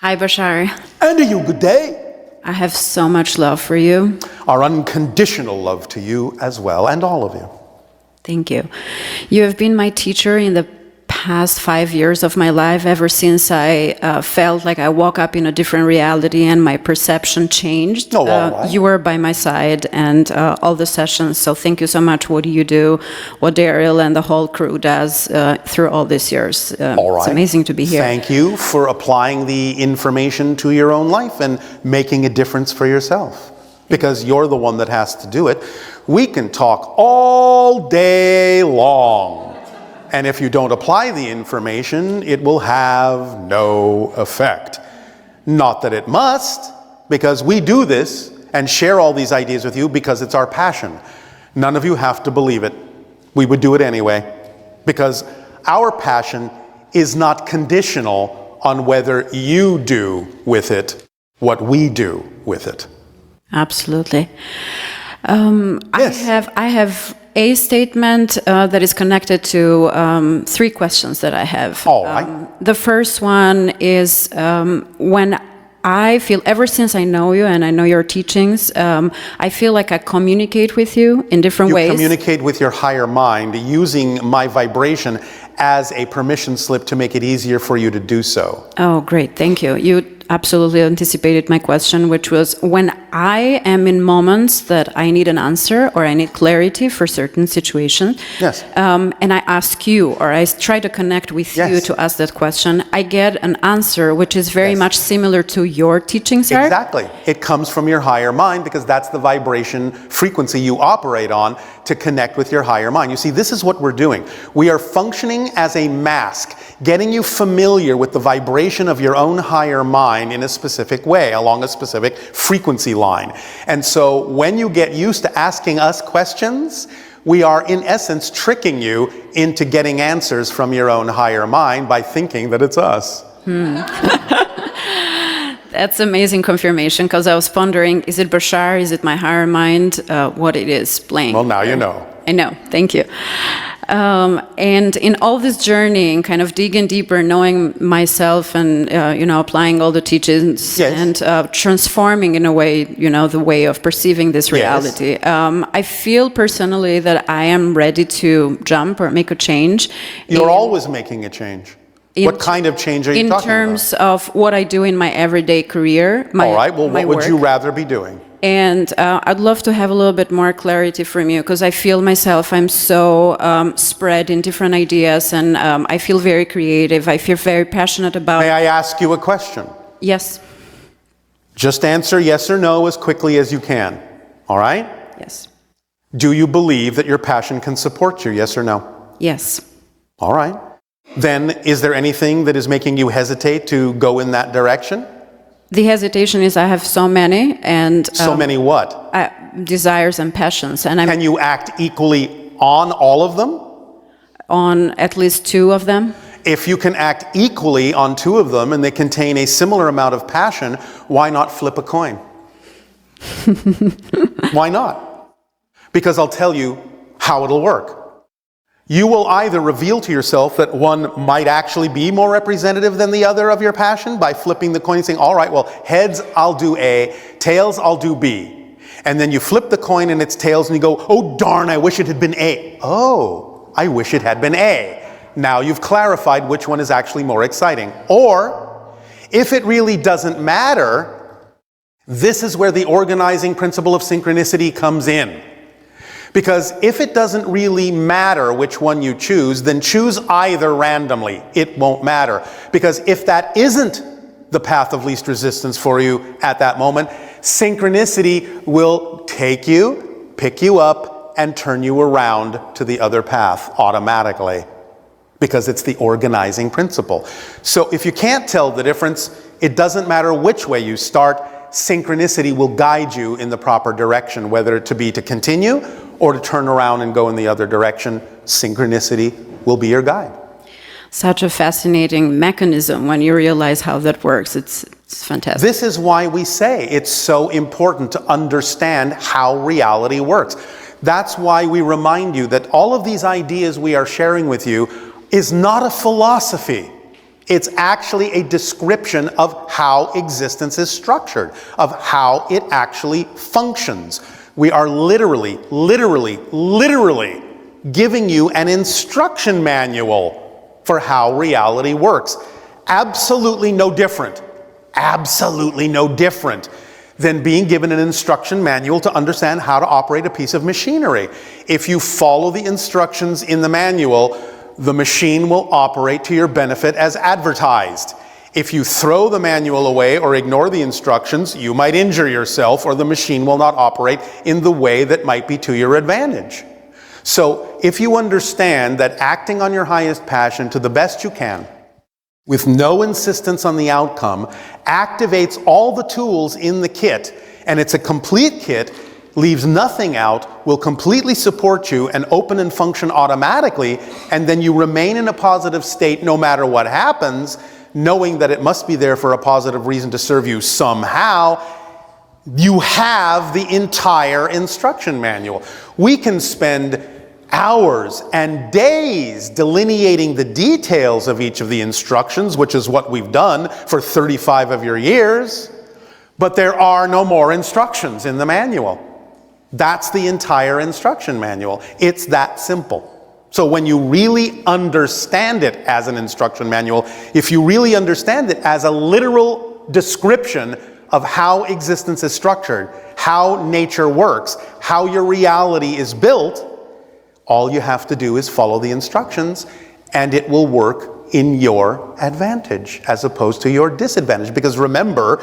Hi, Bashar. And to you, good day. I have so much love for you. Our unconditional love to you as well, and all of you. Thank you. You have been my teacher in the past 5 years of my life, ever since I felt like I woke up in a different reality and my perception changed. Oh, all right. You were by my side and all the sessions, so thank you so much. What do you do, what Darryl and the whole crew does through all these years. All right. It's amazing to be here. Thank you for applying the information to your own life and making a difference for yourself, because you're the one that has to do it. We can talk all day long, and if you don't apply the information, it will have no effect. Not that it must, because we do this and share all these ideas with you because it's our passion. None of you have to believe it. We would do it anyway, because our passion is not conditional on whether you do with it what we do with it. Absolutely. Yes. I have a statement that is connected to 3 questions that I have. All right. The first one is when I feel, ever since I know you and I know your teachings, I feel like I communicate with you in different ways. You communicate with your higher mind using my vibration as a permission slip to make it easier for you to do so. Oh, great. Thank you. You absolutely anticipated my question, which was when I am in moments that I need an answer or I need clarity for certain situations. Yes. And I ask you, or I try to connect with you to ask that question, I get an answer which is very much similar to your teachings are. Exactly. It comes from your higher mind because that's the vibration frequency you operate on to connect with your higher mind. You see, this is what we're doing. We are functioning as a mask, getting you familiar with the vibration of your own higher mind in a specific way, along a specific frequency line. And so when you get used to asking us questions, we are in essence tricking you into getting answers from your own higher mind by thinking that it's us. That's amazing confirmation, because I was pondering, is it Bashar, is it my higher mind, what it is playing? Well, now you know. I know, thank you. And in all this journey and kind of digging deeper, knowing myself and, applying all the teachings and transforming in a way, the way of perceiving this reality, I feel personally that I am ready to jump or make a change. You're always making a change. What kind of change are you talking about? In terms of what I do in my everyday career, all right, well, what would you rather be doing? And I'd love to have a little bit more clarity from you, because I feel myself, I'm so spread in different ideas, and I feel very creative. I feel very passionate about... May I ask you a question? Yes. Just answer yes or no as quickly as you can, all right? Yes. Do you believe that your passion can support you, yes or no? Yes. All right. Then is there anything that is making you hesitate to go in that direction? The hesitation is I have so many, and... so many what? Desires and passions. And can you act equally on all of them? On at least 2 of them. If you can act equally on 2 of them and they contain a similar amount of passion, why not flip a coin? Why not? Because I'll tell you how it'll work. You will either reveal to yourself that one might actually be more representative than the other of your passion by flipping the coin and saying, all right, well, heads, I'll do A, tails, I'll do B. And then you flip the coin and it's tails and you go, oh, darn, I wish it had been A. Oh, I wish it had been A. Now you've clarified which one is actually more exciting. Or, if it really doesn't matter, this is where the organizing principle of synchronicity comes in. Because if it doesn't really matter which one you choose, then choose either randomly. It won't matter. Because if that isn't the path of least resistance for you at that moment, synchronicity will take you, pick you up, and turn you around to the other path automatically. Because it's the organizing principle. So if you can't tell the difference, it doesn't matter which way you start, synchronicity will guide you in the proper direction, whether it to continue or to turn around and go in the other direction. Synchronicity will be your guide. Such a fascinating mechanism when you realize how that works. It's fantastic. This is why we say it's so important to understand how reality works. That's why we remind you that all of these ideas we are sharing with you is not a philosophy. It's actually a description of how existence is structured, of how it actually functions. We are literally giving you an instruction manual for how reality works. Absolutely no different than being given an instruction manual to understand how to operate a piece of machinery. If you follow the instructions in the manual, the machine will operate to your benefit as advertised. If you throw the manual away or ignore the instructions, you might injure yourself, or the machine will not operate in the way that might be to your advantage. So if you understand that acting on your highest passion to the best you can, with no insistence on the outcome, activates all the tools in the kit, and it's a complete kit, leaves nothing out, will completely support you and open and function automatically, and then you remain in a positive state no matter what happens, knowing that it must be there for a positive reason to serve you somehow, you have the entire instruction manual. We can spend hours and days delineating the details of each of the instructions, which is what we've done for 35 of your years, but there are no more instructions in the manual. That's the entire instruction manual. It's that simple. So when you really understand it as an instruction manual, if you really understand it as a literal description of how existence is structured, how nature works, how your reality is built, all you have to do is follow the instructions, and it will work in your advantage as opposed to your disadvantage. Because remember,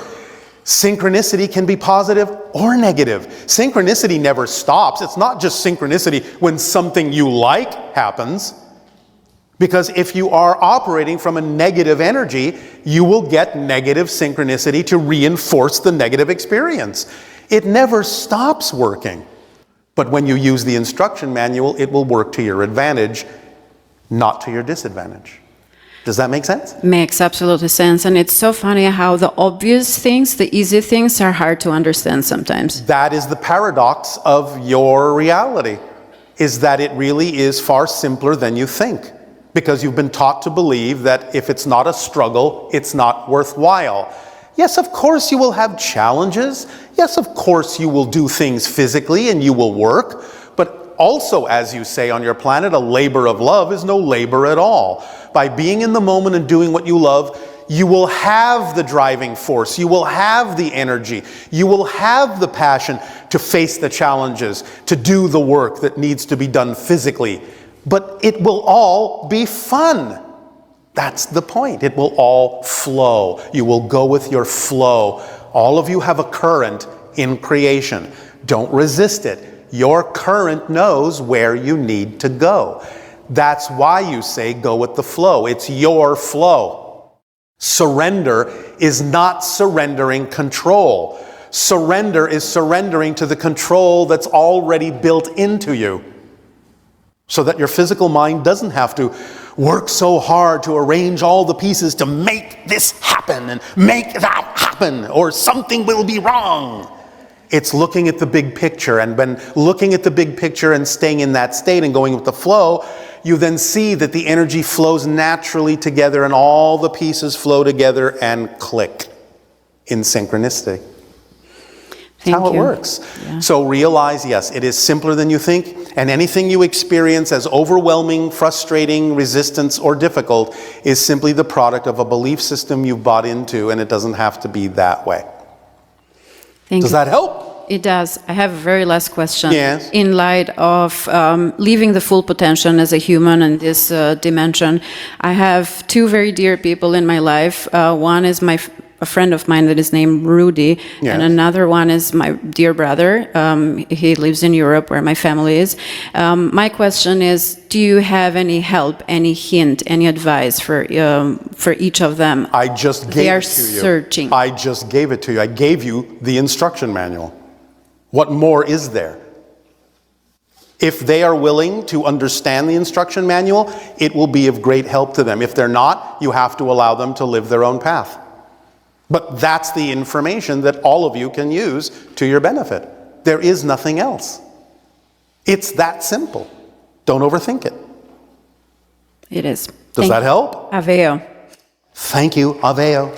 synchronicity can be positive or negative. Synchronicity never stops. It's not just synchronicity when something you like happens. Because if you are operating from a negative energy, you will get negative synchronicity to reinforce the negative experience. It never stops working. But when you use the instruction manual, it will work to your advantage, not to your disadvantage. Does that make sense? Makes absolutely sense. And it's so funny how the obvious things, the easy things, are hard to understand sometimes. That is the paradox of your reality, is that it really is far simpler than you think. Because you've been taught to believe that if it's not a struggle, it's not worthwhile. Yes, of course you will have challenges. Yes, of course you will do things physically and you will work. But also, as you say on your planet, a labor of love is no labor at all. By being in the moment and doing what you love, you will have the driving force. You will have the energy. You will have the passion to face the challenges, to do the work that needs to be done physically. But it will all be fun. That's the point. It will all flow. You will go with your flow. All of you have a current in creation. Don't resist it. Your current knows where you need to go. That's why you say go with the flow. It's your flow. Surrender is not surrendering control. Surrender is surrendering to the control that's already built into you, so that your physical mind doesn't have to work so hard to arrange all the pieces to make this happen and make that happen, or something will be wrong. It's looking at the big picture, and when looking at the big picture and staying in that state and going with the flow, you then see that the energy flows naturally together and all the pieces flow together and click in synchronicity. That's how it works. Yeah. So realize, yes, it is simpler than you think, and anything you experience as overwhelming, frustrating, resistance, or difficult is simply the product of a belief system you've bought into, and it doesn't have to be that way. Does that help? It does. I have a very last question. Yes. In light of living the full potential as a human in this dimension, I have two very dear people in my life. One is a friend of mine that is named Rudy, yes. and another one is my dear brother. He lives in Europe, where my family is. My question is, do you have any help, any hint, any advice for each of them? I just gave it to you. Searching. I just gave it to you. I gave you the instruction manual. What more is there? If they are willing to understand the instruction manual, it will be of great help to them. If they're not, you have to allow them to live their own path. But that's the information that all of you can use to your benefit. There is nothing else. It's that simple. Don't overthink it. It is. Does that help? Aveo. Thank you, Aveo.